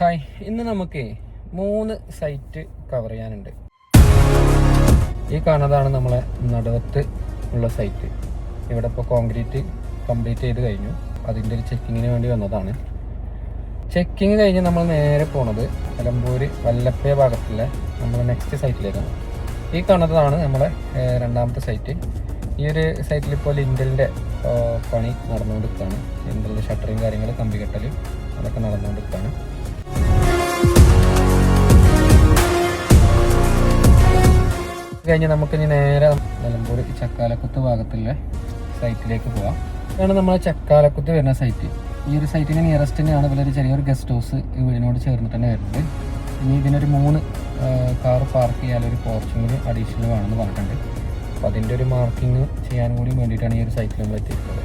Hi, ഇന്ന് നമുക്ക് 3 site cover ചെയ്യാനുണ്ട്. ഈ കാണുന്നതാണ് നമ്മളെ നടുവത്ത് ഉള്ള സൈറ്റ്. ഇവിടെ ഇപ്പോൾ കോൺക്രീറ്റ് കംപ്ലീറ്റ് ചെയ്ത് കഴിഞ്ഞു. അതിൻ്റെ ഒരു ചെക്കിങ്ങിന് വേണ്ടി വന്നതാണ്. ചെക്കിങ് കഴിഞ്ഞ് നമ്മൾ നേരെ പോണത് നിലമ്പൂർ വല്ലപ്പയ ഭാഗത്തുള്ള നമ്മൾ നെക്സ്റ്റ് സൈറ്റിലേക്കാണ്. ഈ കാണുന്നതാണ് നമ്മളെ രണ്ടാമത്തെ സൈറ്റ്. ഈ ഒരു സൈറ്റിൽ ഇപ്പോൾ ലിൻഡലിൻ്റെ പണി നടന്നുകൊണ്ടിരിക്കുകയാണ്. ലിൻഡലിൻ്റെ ഷട്ടറിങ് കാര്യങ്ങൾ, കമ്പി കെട്ടൽ അതൊക്കെ നടന്നുകൊണ്ടിരിക്കുകയാണ്. കഴിഞ്ഞ് നമുക്കിനി നേരെ നിലമ്പൂർ ചക്കാലക്കുത്ത് ഭാഗത്തുള്ള സൈറ്റിലേക്ക് പോവാം. ഇതാണ് നമ്മൾ ചക്കാലക്കുത്ത് വരുന്ന സൈറ്റ്. ഈ ഒരു സൈറ്റിന് നിയറസ്റ്റ് തന്നെയാണ്. ഇതിലൊരു ചെറിയൊരു ഗസ്റ്റ് ഹൗസ് ഈ വീടിനോട് ചേർന്നിട്ട് തന്നെ വരുന്നത്. ഇനി ഇതിനൊരു 3 കാർ പാർക്ക് ചെയ്യാനൊരു പോർച്ചിങ് അഡീഷണൽ വേണമെന്ന് പറഞ്ഞിട്ടുണ്ട്. അപ്പോൾ അതിൻ്റെ ഒരു മാർക്കിങ് ചെയ്യാൻ കൂടി വേണ്ടിയിട്ടാണ് ഈ ഒരു സൈറ്റിൽ നമ്മൾ എത്തിയിട്ടുള്ളത്.